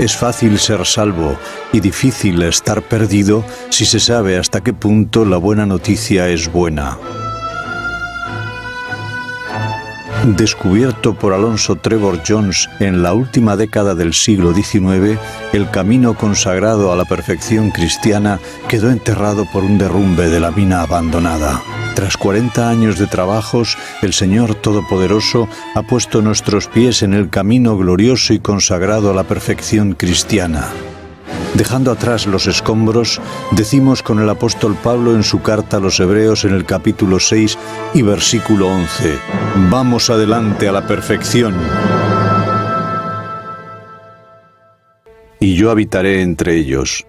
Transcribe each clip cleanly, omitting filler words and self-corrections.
Es fácil ser salvo y difícil estar perdido si se sabe hasta qué punto la buena noticia es buena. Descubierto por Alonso Trevor Jones en la última década del siglo XIX, el camino consagrado a la perfección cristiana quedó enterrado por un derrumbe de la mina abandonada. Tras 40 años de trabajos, el Señor Todopoderoso ha puesto nuestros pies en el camino glorioso y consagrado a la perfección cristiana. Dejando atrás los escombros, decimos con el apóstol Pablo en su carta a los Hebreos en el capítulo 6 y versículo 11: «Vamos adelante a la perfección. Y yo habitaré entre ellos».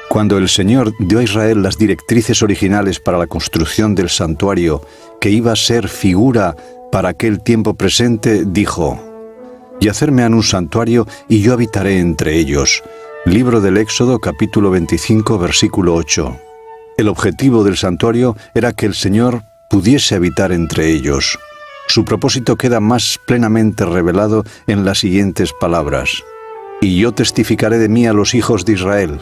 Cuando el Señor dio a Israel las directrices originales para la construcción del santuario, que iba a ser figura para aquel tiempo presente, dijo: «Y hacerme han un santuario, y yo habitaré entre ellos». Libro del Éxodo, capítulo 25, versículo 8. El objetivo del santuario era que el Señor pudiese habitar entre ellos. Su propósito queda más plenamente revelado en las siguientes palabras: «Y yo testificaré de mí a los hijos de Israel.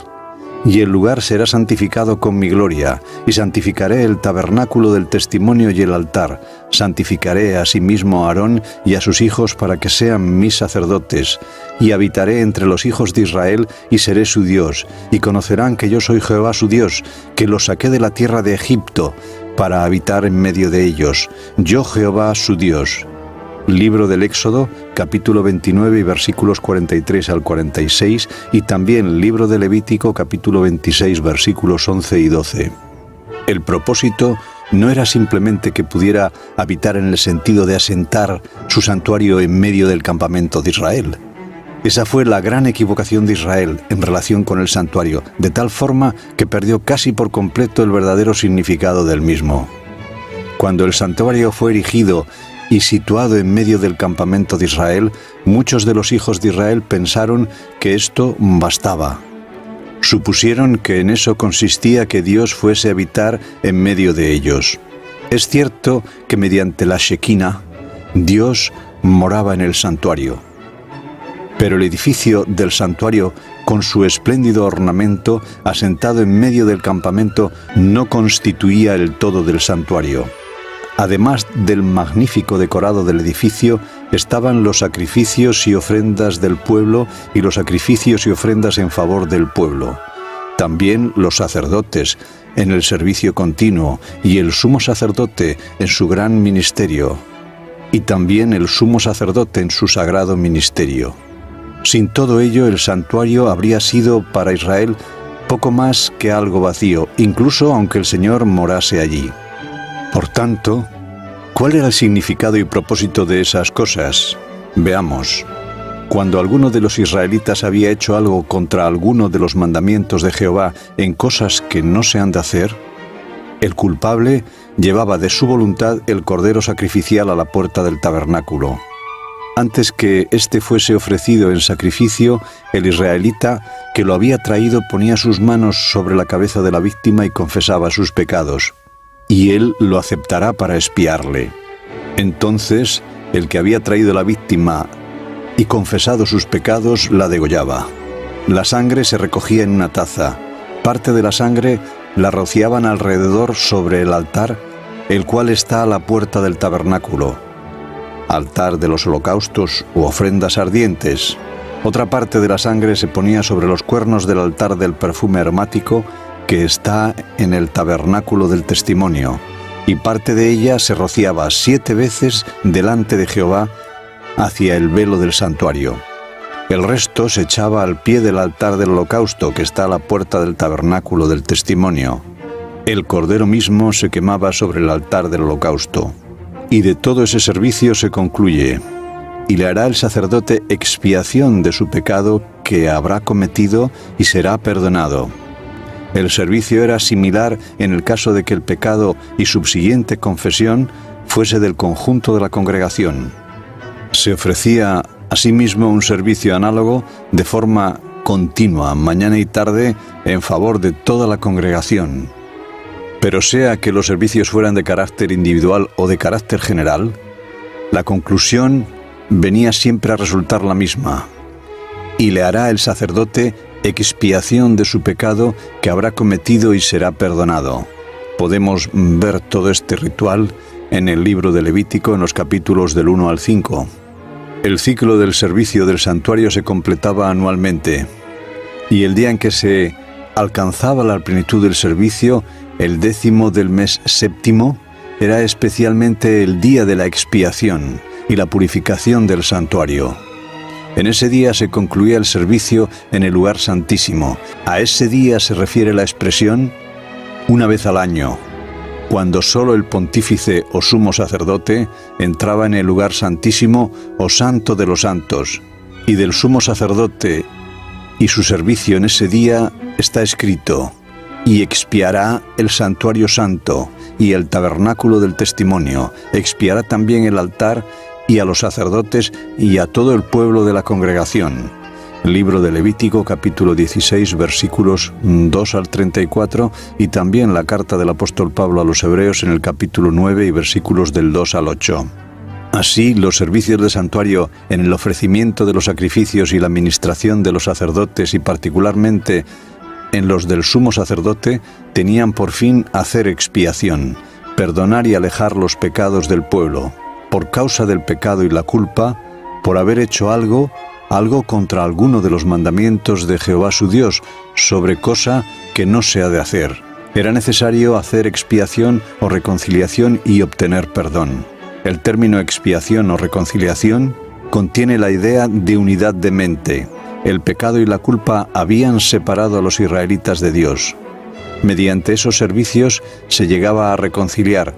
Y el lugar será santificado con mi gloria, y santificaré el tabernáculo del testimonio y el altar. Santificaré asimismo a Aarón y a sus hijos para que sean mis sacerdotes. Y habitaré entre los hijos de Israel, y seré su Dios. Y conocerán que yo soy Jehová su Dios, que los saqué de la tierra de Egipto, para habitar en medio de ellos. Yo Jehová su Dios». Libro del Éxodo, capítulo 29 y versículos 43 al 46, y también Libro de Levítico, capítulo 26, versículos 11 y 12. El propósito no era simplemente que pudiera habitar en el sentido de asentar su santuario en medio del campamento de Israel. Esa fue la gran equivocación de Israel en relación con el santuario, de tal forma que perdió casi por completo el verdadero significado del mismo. Cuando el santuario fue erigido y situado en medio del campamento de Israel, muchos de los hijos de Israel pensaron que esto bastaba. Supusieron que en eso consistía que Dios fuese a habitar en medio de ellos. Es cierto que mediante la Shekinah, Dios moraba en el santuario. Pero el edificio del santuario, con su espléndido ornamento, asentado en medio del campamento, no constituía el todo del santuario. Además del magnífico decorado del edificio, estaban los sacrificios y ofrendas del pueblo y los sacrificios y ofrendas en favor del pueblo. También los sacerdotes en el servicio continuo y el sumo sacerdote en su gran ministerio. Y también el sumo sacerdote en su sagrado ministerio. Sin todo ello, el santuario habría sido para Israel poco más que algo vacío, incluso aunque el Señor morase allí. Por tanto, ¿cuál era el significado y propósito de esas cosas? Veamos. Cuando alguno de los israelitas había hecho algo contra alguno de los mandamientos de Jehová en cosas que no se han de hacer, el culpable llevaba de su voluntad el cordero sacrificial a la puerta del tabernáculo. Antes que éste fuese ofrecido en sacrificio, el israelita que lo había traído ponía sus manos sobre la cabeza de la víctima y confesaba sus pecados. Y él lo aceptará para expiarle. Entonces, el que había traído la víctima y confesado sus pecados, la degollaba. La sangre se recogía en una taza. Parte de la sangre la rociaban alrededor sobre el altar, el cual está a la puerta del tabernáculo, altar de los holocaustos u ofrendas ardientes. Otra parte de la sangre se ponía sobre los cuernos del altar del perfume aromático, que está en el tabernáculo del testimonio, y parte de ella se rociaba 7 veces delante de Jehová hacia el velo del santuario. El resto se echaba al pie del altar del holocausto, que está a la puerta del tabernáculo del testimonio. El cordero mismo se quemaba sobre el altar del holocausto. Y de todo ese servicio se concluye: y le hará el sacerdote expiación de su pecado que habrá cometido, y será perdonado. El servicio era similar en el caso de que el pecado y subsiguiente confesión fuese del conjunto de la congregación. Se ofrecía asimismo un servicio análogo de forma continua, mañana y tarde, en favor de toda la congregación. Pero sea que los servicios fueran de carácter individual o de carácter general, la conclusión venía siempre a resultar la misma. Y le hará el sacerdote expiación de su pecado que habrá cometido y será perdonado. Podemos ver todo este ritual en el libro de Levítico en los capítulos del 1 al 5. El ciclo del servicio del santuario se completaba anualmente, y el día en que se alcanzaba la plenitud del servicio, el 10º del mes séptimo, era especialmente el día de la expiación y la purificación del santuario. En ese día se concluía el servicio en el lugar santísimo. A ese día se refiere la expresión una vez al año, cuando solo el pontífice o sumo sacerdote entraba en el lugar santísimo o santo de los santos, y del sumo sacerdote y su servicio en ese día está escrito: y expiará el santuario santo y el tabernáculo del testimonio, expiará también el altar y a los sacerdotes y a todo el pueblo de la congregación. Libro de Levítico, capítulo 16, versículos 2 al 34, y también la carta del apóstol Pablo a los Hebreos en el capítulo 9 y versículos del 2 al 8. Así, los servicios del santuario en el ofrecimiento de los sacrificios y la administración de los sacerdotes, y particularmente en los del sumo sacerdote, tenían por fin hacer expiación, perdonar y alejar los pecados del pueblo, por causa del pecado y la culpa, por haber hecho algo contra alguno de los mandamientos de Jehová su Dios, sobre cosa que no se ha de hacer. Era necesario hacer expiación o reconciliación y obtener perdón. El término expiación o reconciliación contiene la idea de unidad de mente. El pecado y la culpa habían separado a los israelitas de Dios. Mediante esos servicios se llegaba a reconciliar,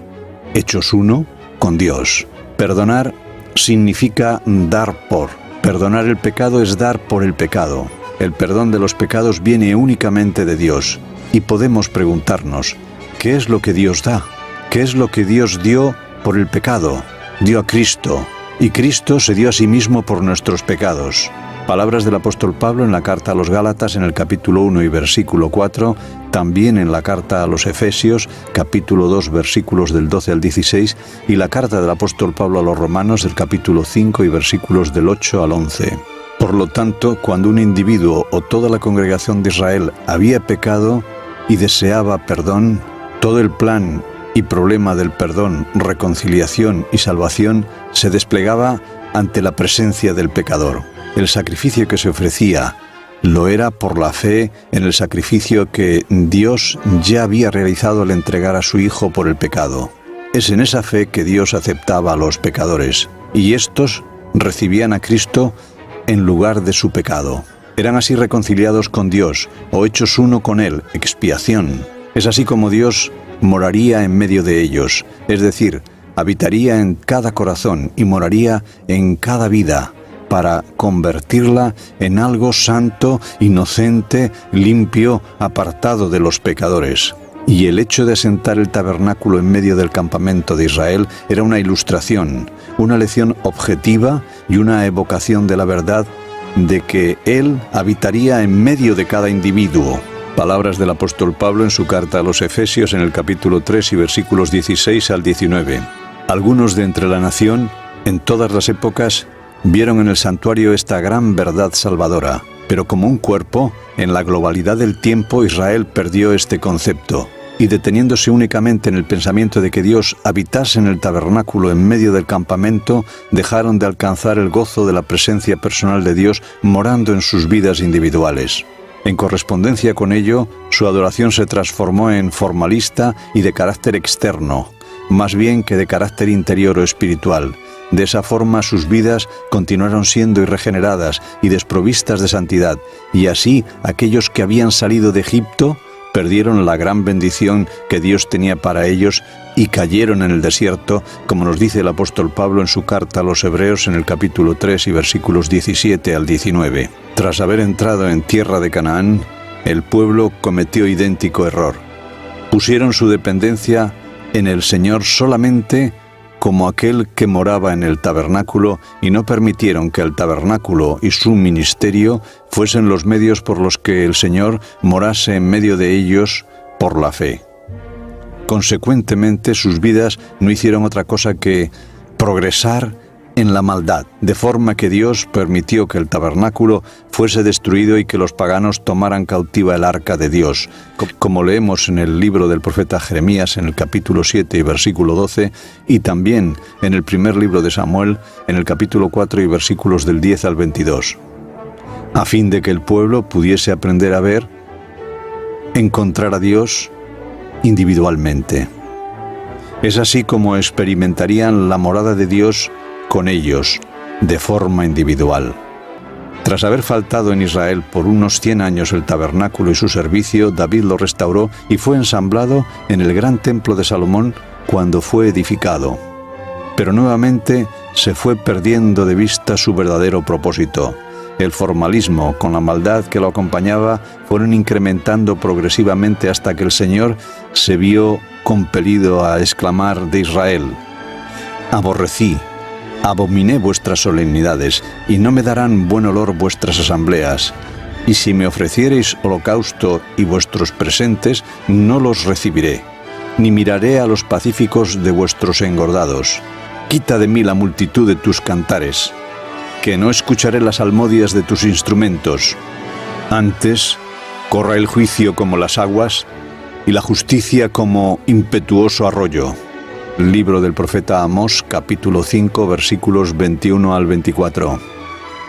hechos uno, con Dios. Perdonar significa dar por. Perdonar el pecado es dar por el pecado. El perdón de los pecados viene únicamente de Dios. Y podemos preguntarnos, ¿qué es lo que Dios da? ¿Qué es lo que Dios dio por el pecado? Dio a Cristo, y Cristo se dio a sí mismo por nuestros pecados. Palabras del apóstol Pablo en la carta a los Gálatas en el capítulo 1 y versículo 4, también en la carta a los Efesios, capítulo 2, versículos del 12 al 16, y la carta del apóstol Pablo a los Romanos del capítulo 5 y versículos del 8 al 11. Por lo tanto, cuando un individuo o toda la congregación de Israel había pecado y deseaba perdón, todo el plan y problema del perdón, reconciliación y salvación se desplegaba ante la presencia del pecador. El sacrificio que se ofrecía lo era por la fe en el sacrificio que Dios ya había realizado al entregar a su Hijo por el pecado. Es en esa fe que Dios aceptaba a los pecadores, y éstos recibían a Cristo en lugar de su pecado. Eran así reconciliados con Dios, o hechos uno con Él, expiación. Es así como Dios moraría en medio de ellos, es decir, habitaría en cada corazón y moraría en cada vida, para convertirla en algo santo, inocente, limpio, apartado de los pecadores. Y el hecho de asentar el tabernáculo en medio del campamento de Israel era una ilustración, una lección objetiva y una evocación de la verdad de que Él habitaría en medio de cada individuo. Palabras del apóstol Pablo en su carta a los Efesios en el capítulo 3 y versículos 16 al 19. Algunos de entre la nación, en todas las épocas, vieron en el santuario esta gran verdad salvadora, pero como un cuerpo, en la globalidad del tiempo Israel perdió este concepto, y deteniéndose únicamente en el pensamiento de que Dios habitase en el tabernáculo en medio del campamento, dejaron de alcanzar el gozo de la presencia personal de Dios morando en sus vidas individuales. En correspondencia con ello, su adoración se transformó en formalista y de carácter externo, más bien que de carácter interior o espiritual. De esa forma sus vidas continuaron siendo irregeneradas y desprovistas de santidad, y así aquellos que habían salido de Egipto perdieron la gran bendición que Dios tenía para ellos y cayeron en el desierto, como nos dice el apóstol Pablo en su carta a los Hebreos en el capítulo 3 y versículos 17 al 19. Tras haber entrado en tierra de Canaán, el pueblo cometió idéntico error. Pusieron su dependencia en el Señor solamente como aquel que moraba en el tabernáculo y no permitieron que el tabernáculo y su ministerio fuesen los medios por los que el Señor morase en medio de ellos por la fe. Consecuentemente, sus vidas no hicieron otra cosa que progresar en la maldad, de forma que Dios permitió que el tabernáculo fuese destruido y que los paganos tomaran cautiva el arca de Dios, como leemos en el libro del profeta Jeremías en el capítulo 7 y versículo 12, y también en el primer libro de Samuel en el capítulo 4 y versículos del 10 al 22, a fin de que el pueblo pudiese aprender a ver, encontrar a Dios individualmente. Es así como experimentarían la morada de Dios con ellos, de forma individual. Tras haber faltado en Israel por unos 100 años el tabernáculo y su servicio, David lo restauró y fue ensamblado en el gran templo de Salomón cuando fue edificado. Pero nuevamente se fue perdiendo de vista su verdadero propósito. El formalismo, con la maldad que lo acompañaba, fueron incrementando progresivamente hasta que el Señor se vio compelido a exclamar de Israel: abominé vuestras solemnidades, y no me darán buen olor vuestras asambleas. Y si me ofreciereis holocausto y vuestros presentes, no los recibiré, ni miraré a los pacíficos de vuestros engordados. Quita de mí la multitud de tus cantares, que no escucharé las salmodias de tus instrumentos. Antes, corra el juicio como las aguas, y la justicia como impetuoso arroyo. Libro del profeta Amós, capítulo 5, versículos 21 al 24.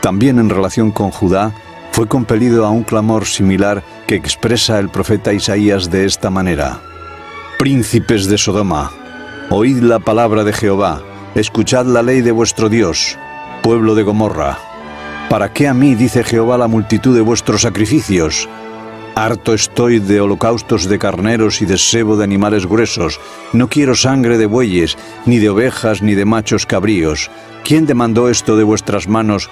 También en relación con Judá, fue compelido a un clamor similar que expresa el profeta Isaías de esta manera: príncipes de Sodoma, oíd la palabra de Jehová, escuchad la ley de vuestro Dios, pueblo de Gomorra. ¿Para qué a mí, dice Jehová, la multitud de vuestros sacrificios? Harto estoy de holocaustos de carneros y de sebo de animales gruesos. No quiero sangre de bueyes, ni de ovejas, ni de machos cabríos. ¿Quién demandó esto de vuestras manos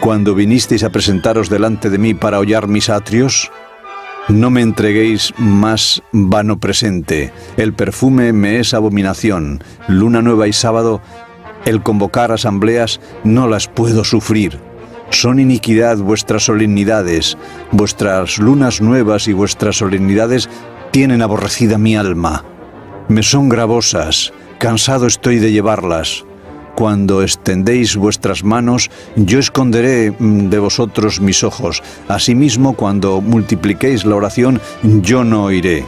cuando vinisteis a presentaros delante de mí para hollar mis atrios? No me entreguéis más vano presente. El perfume me es abominación. Luna nueva y sábado, el convocar asambleas, no las puedo sufrir. Son iniquidad vuestras solemnidades, vuestras lunas nuevas y vuestras solemnidades tienen aborrecida mi alma. Me son gravosas, cansado estoy de llevarlas. Cuando extendéis vuestras manos, yo esconderé de vosotros mis ojos. Asimismo, cuando multipliquéis la oración, yo no oiré.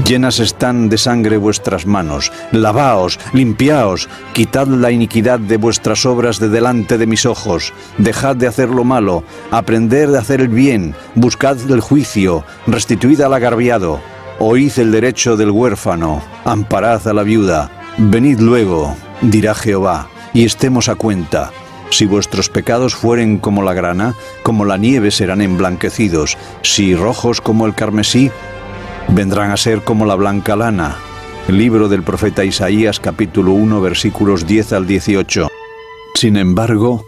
Llenas están de sangre vuestras manos. Lavaos, limpiaos, quitad la iniquidad de vuestras obras de delante de mis ojos. Dejad de hacer lo malo, aprended de hacer el bien, buscad el juicio, restituid al agraviado, oíd el derecho del huérfano, amparad a la viuda. Venid luego, dirá Jehová, y estemos a cuenta. Si vuestros pecados fueren como la grana, como la nieve serán emblanquecidos. Si rojos como el carmesí, vendrán a ser como la blanca lana. Libro del profeta Isaías, capítulo 1, versículos 10 al 18. Sin embargo,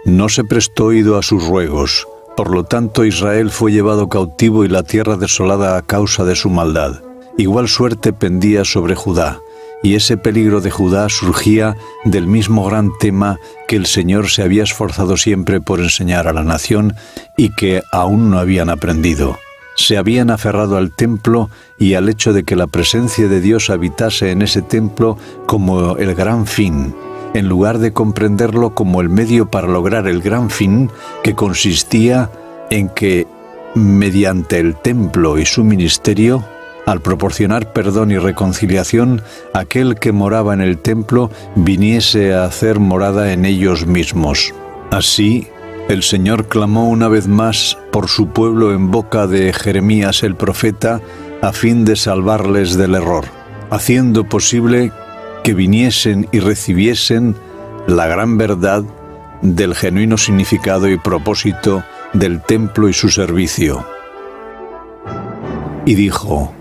no se prestó oído a sus ruegos. Por lo tanto, Israel fue llevado cautivo y la tierra desolada a causa de su maldad. Igual suerte pendía sobre Judá, y ese peligro de Judá surgía del mismo gran tema que el Señor se había esforzado siempre por enseñar a la nación y que aún no habían aprendido. Se habían aferrado al templo y al hecho de que la presencia de Dios habitase en ese templo como el gran fin, en lugar de comprenderlo como el medio para lograr el gran fin, que consistía en que, mediante el templo y su ministerio, al proporcionar perdón y reconciliación, aquel que moraba en el templo viniese a hacer morada en ellos mismos. Así, el Señor clamó una vez más por su pueblo en boca de Jeremías el profeta, a fin de salvarles del error, haciendo posible que viniesen y recibiesen la gran verdad del genuino significado y propósito del templo y su servicio. Y dijo: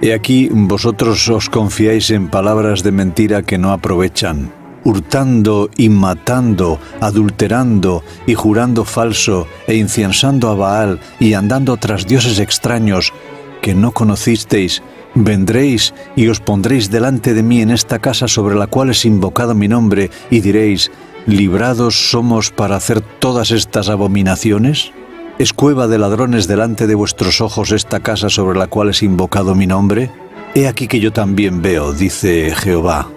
He aquí vosotros os confiáis en palabras de mentira que no aprovechan, hurtando y matando, adulterando y jurando falso, e inciensando a Baal y andando tras dioses extraños que no conocisteis. Vendréis y os pondréis delante de mí en esta casa sobre la cual es invocado mi nombre, y diréis: ¿librados somos para hacer todas estas abominaciones? ¿Es cueva de ladrones delante de vuestros ojos esta casa sobre la cual es invocado mi nombre? He aquí que yo también veo, dice Jehová.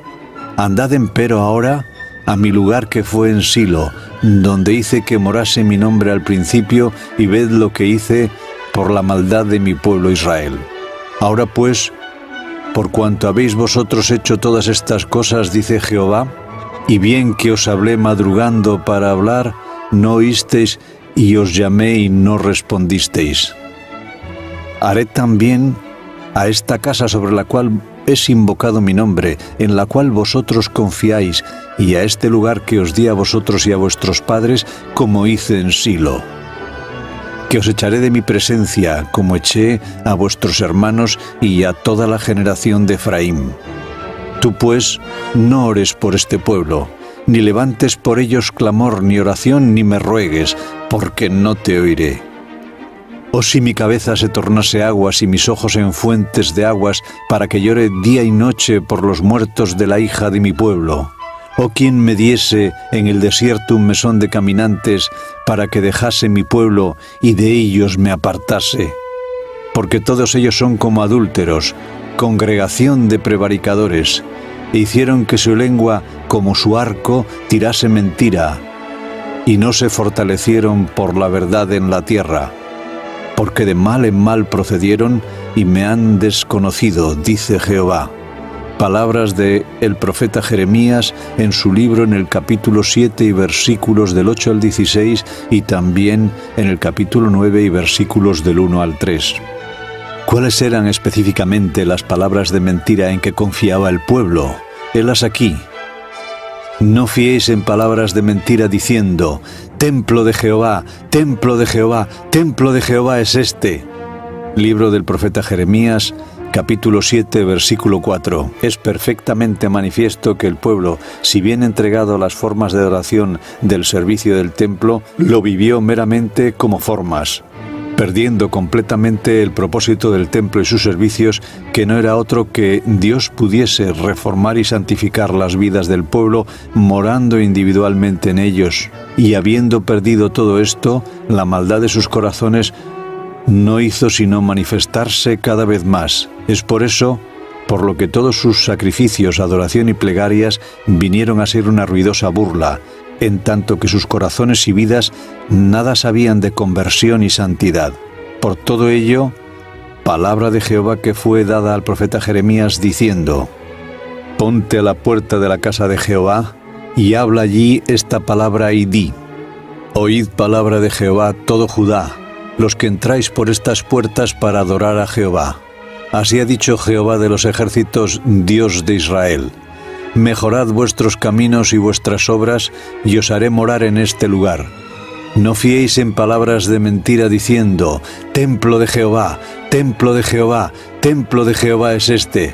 Andad empero ahora a mi lugar que fue en Silo, donde hice que morase mi nombre al principio, y ved lo que hice por la maldad de mi pueblo Israel. Ahora pues, por cuanto habéis vosotros hecho todas estas cosas, dice Jehová, y bien que os hablé madrugando para hablar, no oísteis, y os llamé y no respondisteis. Haré también a esta casa sobre la cual es invocado mi nombre, en la cual vosotros confiáis, y a este lugar que os di a vosotros y a vuestros padres, como hice en Silo. Que os echaré de mi presencia, como eché a vuestros hermanos y a toda la generación de Efraín. Tú pues, no ores por este pueblo, ni levantes por ellos clamor, ni oración, ni me ruegues, porque no te oiré. Oh, si mi cabeza se tornase aguas y mis ojos en fuentes de aguas, para que llore día y noche por los muertos de la hija de mi pueblo. Oh, quien me diese en el desierto un mesón de caminantes, para que dejase mi pueblo y de ellos me apartase. Porque todos ellos son como adúlteros, congregación de prevaricadores, e hicieron que su lengua, como su arco, tirase mentira, y no se fortalecieron por la verdad en la tierra. Porque de mal en mal procedieron y me han desconocido, dice Jehová. Palabras de el profeta Jeremías en su libro en el capítulo 7 y versículos del 8 al 16 y también en el capítulo 9 y versículos del 1 al 3. ¿Cuáles eran específicamente las palabras de mentira en que confiaba el pueblo? Helas aquí. No fiéis en palabras de mentira diciendo: templo de Jehová, templo de Jehová, templo de Jehová es este. Libro del profeta Jeremías, capítulo 7, versículo 4. Es perfectamente manifiesto que el pueblo, si bien entregado a las formas de adoración del servicio del templo, lo vivió meramente como formas, perdiendo completamente el propósito del templo y sus servicios, que no era otro que Dios pudiese reformar y santificar las vidas del pueblo, morando individualmente en ellos. Y habiendo perdido todo esto, la maldad de sus corazones no hizo sino manifestarse cada vez más. Es por eso por lo que todos sus sacrificios, adoración y plegarias vinieron a ser una ruidosa burla, en tanto que sus corazones y vidas nada sabían de conversión y santidad. Por todo ello, palabra de Jehová que fue dada al profeta Jeremías diciendo: ponte a la puerta de la casa de Jehová, y habla allí esta palabra y di: oíd palabra de Jehová todo Judá, los que entráis por estas puertas para adorar a Jehová. Así ha dicho Jehová de los ejércitos, Dios de Israel: mejorad vuestros caminos y vuestras obras, y os haré morar en este lugar. No fiéis en palabras de mentira diciendo: templo de Jehová, templo de Jehová, templo de Jehová es este.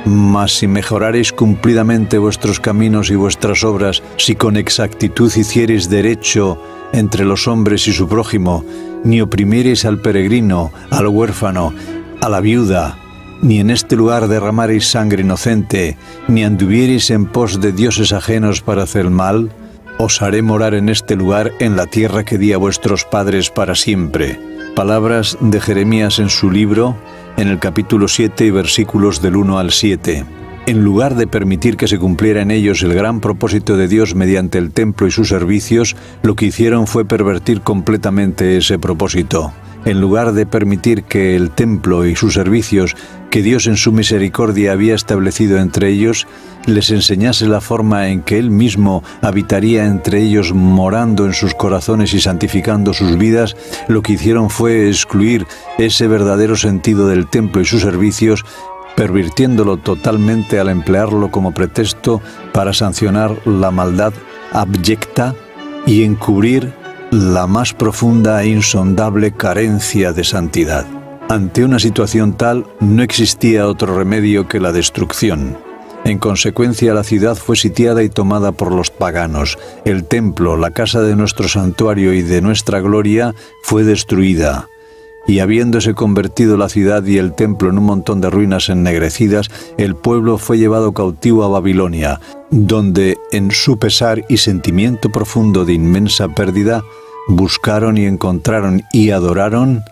Mas si mejorareis cumplidamente vuestros caminos y vuestras obras, si con exactitud hiciereis derecho entre los hombres y su prójimo, ni oprimiereis al peregrino, al huérfano, a la viuda, ni en este lugar derramareis sangre inocente, ni anduviereis en pos de dioses ajenos para hacer mal, os haré morar en este lugar, en la tierra que di a vuestros padres para siempre. Palabras de Jeremías en su libro, en el capítulo 7 y versículos del 1 al 7. En lugar de permitir que se cumpliera en ellos el gran propósito de Dios mediante el templo y sus servicios, lo que hicieron fue pervertir completamente ese propósito. En lugar de permitir que el templo y sus servicios que Dios en su misericordia había establecido entre ellos, les enseñase la forma en que Él mismo habitaría entre ellos, morando en sus corazones y santificando sus vidas, lo que hicieron fue excluir ese verdadero sentido del templo y sus servicios, pervirtiéndolo totalmente al emplearlo como pretexto para sancionar la maldad abyecta y encubrir la más profunda e insondable carencia de santidad. Ante una situación tal, no existía otro remedio que la destrucción. En consecuencia, la ciudad fue sitiada y tomada por los paganos. El templo, la casa de nuestro santuario y de nuestra gloria, fue destruida. Y habiéndose convertido la ciudad y el templo en un montón de ruinas ennegrecidas, el pueblo fue llevado cautivo a Babilonia, donde, en su pesar y sentimiento profundo de inmensa pérdida, buscaron y encontraron y adoraron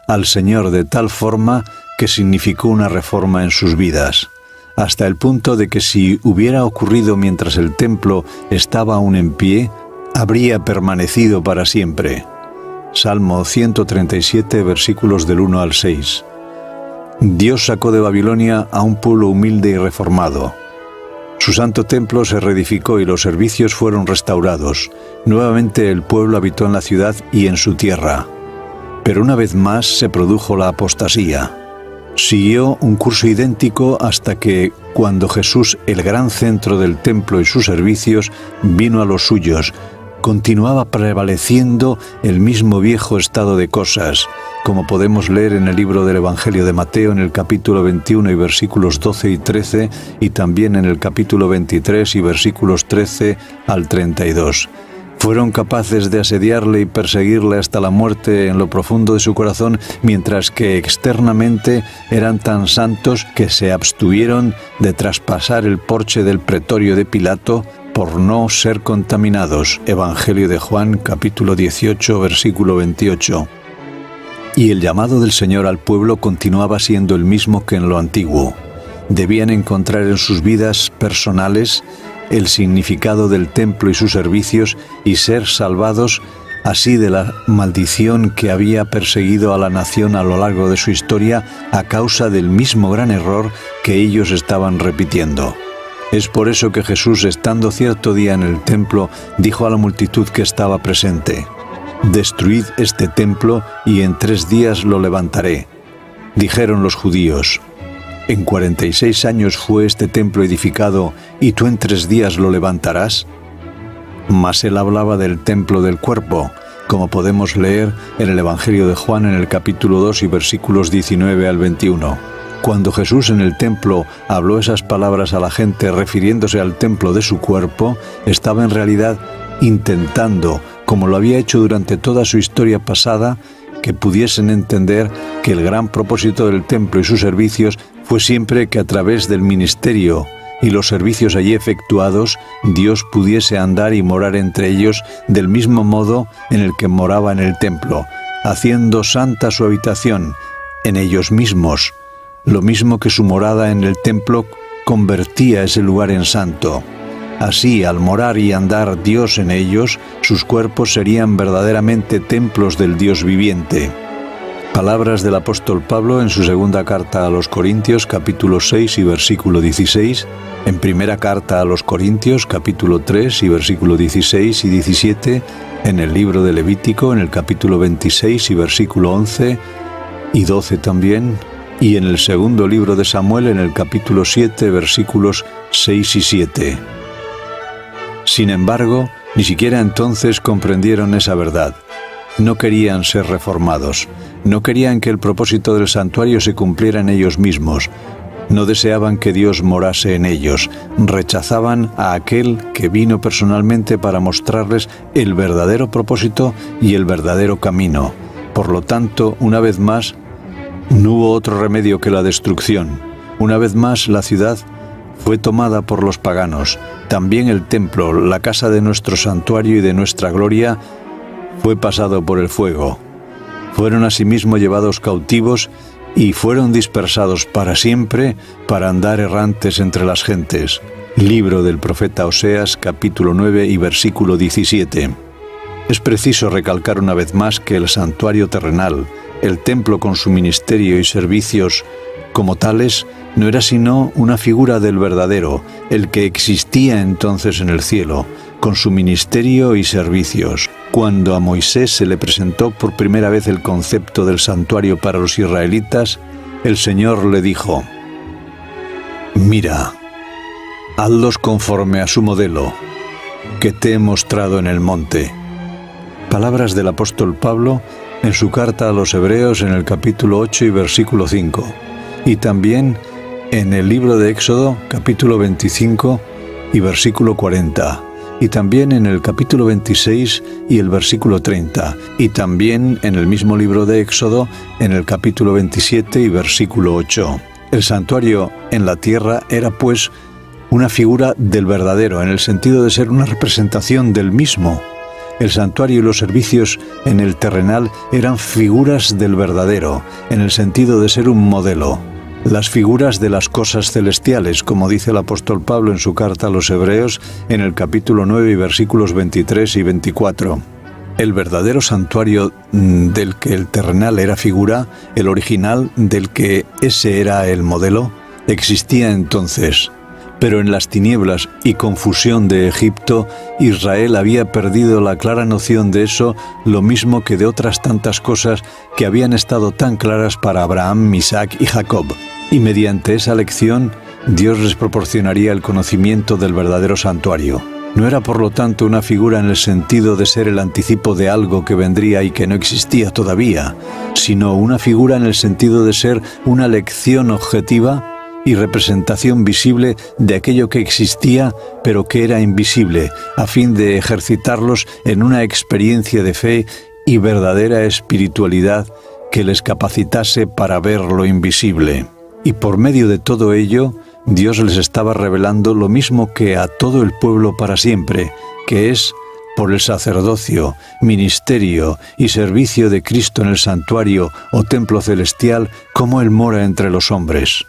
al Señor de tal forma que significó una reforma en sus vidas, hasta el punto de que si hubiera ocurrido mientras el templo estaba aún en pie, habría permanecido para siempre. Salmo 137, versículos del 1 al 6. Dios sacó de Babilonia a un pueblo humilde y reformado. Su santo templo se reedificó y los servicios fueron restaurados. Nuevamente el pueblo habitó en la ciudad y en su tierra. Pero una vez más se produjo la apostasía. Siguió un curso idéntico hasta que, cuando Jesús, el gran centro del templo y sus servicios, vino a los suyos, continuaba prevaleciendo el mismo viejo estado de cosas, como podemos leer en el libro del Evangelio de Mateo en el capítulo 21 y versículos 12 y 13, y también en el capítulo 23 y versículos 13 al 32. Fueron capaces de asediarle y perseguirle hasta la muerte en lo profundo de su corazón, mientras que externamente eran tan santos que se abstuvieron de traspasar el porche del pretorio de Pilato por no ser contaminados. Evangelio de Juan, capítulo 18, versículo 28. Y el llamado del Señor al pueblo continuaba siendo el mismo que en lo antiguo. Debían encontrar en sus vidas personales el significado del templo y sus servicios y ser salvados así de la maldición que había perseguido a la nación a lo largo de su historia a causa del mismo gran error que ellos estaban repitiendo. Es por eso que Jesús, estando cierto día en el templo, dijo a la multitud que estaba presente: «Destruid este templo y en 3 días lo levantaré». Dijeron los judíos: «¿En 46 años fue este templo edificado y tú en 3 días lo levantarás?». Mas él hablaba del templo del cuerpo, como podemos leer en el Evangelio de Juan en el capítulo 2 y versículos 19 al 21. Cuando Jesús en el templo habló esas palabras a la gente refiriéndose al templo de su cuerpo, estaba en realidad intentando, como lo había hecho durante toda su historia pasada, que pudiesen entender que el gran propósito del templo y sus servicios fue siempre que a través del ministerio y los servicios allí efectuados, Dios pudiese andar y morar entre ellos del mismo modo en el que moraba en el templo, haciendo santa su habitación en ellos mismos, lo mismo que su morada en el templo convertía ese lugar en santo. Así, al morar y andar Dios en ellos, sus cuerpos serían verdaderamente templos del Dios viviente. Palabras del apóstol Pablo en su segunda carta a los Corintios, capítulo 6 y versículo 16, en primera carta a los Corintios, capítulo 3 y versículo 16 y 17, en el libro de Levítico, en el capítulo 26 y versículo 11 y 12 también, y en el segundo libro de Samuel, en el capítulo 7, versículos 6 y 7. Sin embargo, ni siquiera entonces comprendieron esa verdad. No querían ser reformados. No querían que el propósito del santuario se cumpliera en ellos mismos. No deseaban que Dios morase en ellos. Rechazaban a aquel que vino personalmente para mostrarles el verdadero propósito y el verdadero camino. Por lo tanto, una vez más, no hubo otro remedio que la destrucción. Una vez más, la ciudad fue tomada por los paganos. También el templo, la casa de nuestro santuario y de nuestra gloria, fue pasado por el fuego. Fueron asimismo llevados cautivos y fueron dispersados para siempre para andar errantes entre las gentes. Libro del profeta Oseas, capítulo 9 y versículo 17. Es preciso recalcar una vez más que el santuario terrenal, el templo con su ministerio y servicios como tales, no era sino una figura del verdadero, el que existía entonces en el cielo, con su ministerio y servicios. Cuando a Moisés se le presentó por primera vez el concepto del santuario para los israelitas, el Señor le dijo: «Mira, hazlos conforme a su modelo, que te he mostrado en el monte». Palabras del apóstol Pablo en su carta a los Hebreos en el capítulo 8 y versículo 5, y también en el libro de Éxodo, capítulo 25 y versículo 40, y también en el capítulo 26 y el versículo 30, y también en el mismo libro de Éxodo, en el capítulo 27 y versículo 8. El santuario en la tierra era, pues, una figura del verdadero, en el sentido de ser una representación del mismo. El santuario y los servicios en el terrenal eran figuras del verdadero, en el sentido de ser un modelo. Las figuras de las cosas celestiales, como dice el apóstol Pablo en su carta a los Hebreos, en el capítulo 9 y versículos 23 y 24. El verdadero santuario del que el terrenal era figura, el original del que ese era el modelo, existía entonces. Pero en las tinieblas y confusión de Egipto, Israel había perdido la clara noción de eso, lo mismo que de otras tantas cosas que habían estado tan claras para Abraham, Isaac y Jacob. Y mediante esa lección, Dios les proporcionaría el conocimiento del verdadero santuario. No era por lo tanto una figura en el sentido de ser el anticipo de algo que vendría y que no existía todavía, sino una figura en el sentido de ser una lección objetiva y representación visible de aquello que existía pero que era invisible, a fin de ejercitarlos en una experiencia de fe y verdadera espiritualidad que les capacitase para ver lo invisible. Y por medio de todo ello, Dios les estaba revelando lo mismo que a todo el pueblo para siempre, que es por el sacerdocio, ministerio y servicio de Cristo en el santuario o templo celestial, cómo Él mora entre los hombres.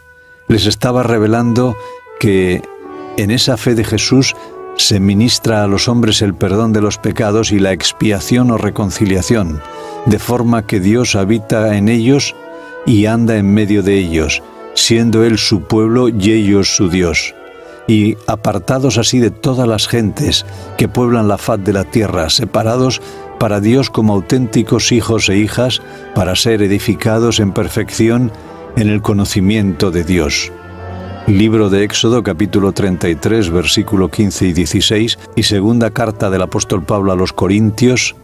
Les estaba revelando que en esa fe de Jesús se ministra a los hombres el perdón de los pecados y la expiación o reconciliación, de forma que Dios habita en ellos y anda en medio de ellos, siendo Él su pueblo y ellos su Dios. Y apartados así de todas las gentes que pueblan la faz de la tierra, separados para Dios como auténticos hijos e hijas, para ser edificados en perfección en el conocimiento de Dios. Libro de Éxodo, capítulo 33, versículo 15 y 16, y segunda carta del apóstol Pablo a los Corintios,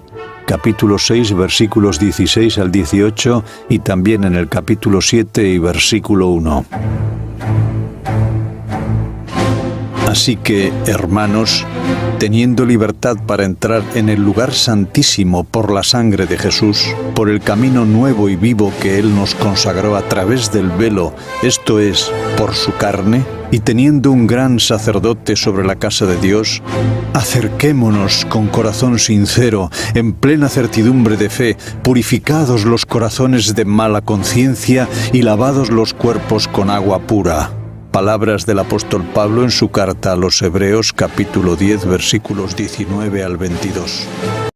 capítulo 6, versículos 16 al 18, y también en el capítulo 7 y versículo 1. Así que, hermanos, teniendo libertad para entrar en el lugar santísimo por la sangre de Jesús, por el camino nuevo y vivo que Él nos consagró a través del velo, esto es, por su carne, y teniendo un gran sacerdote sobre la casa de Dios, acerquémonos con corazón sincero, en plena certidumbre de fe, purificados los corazones de mala conciencia y lavados los cuerpos con agua pura. Palabras del apóstol Pablo en su carta a los Hebreos, capítulo 10, versículos 19 al 22.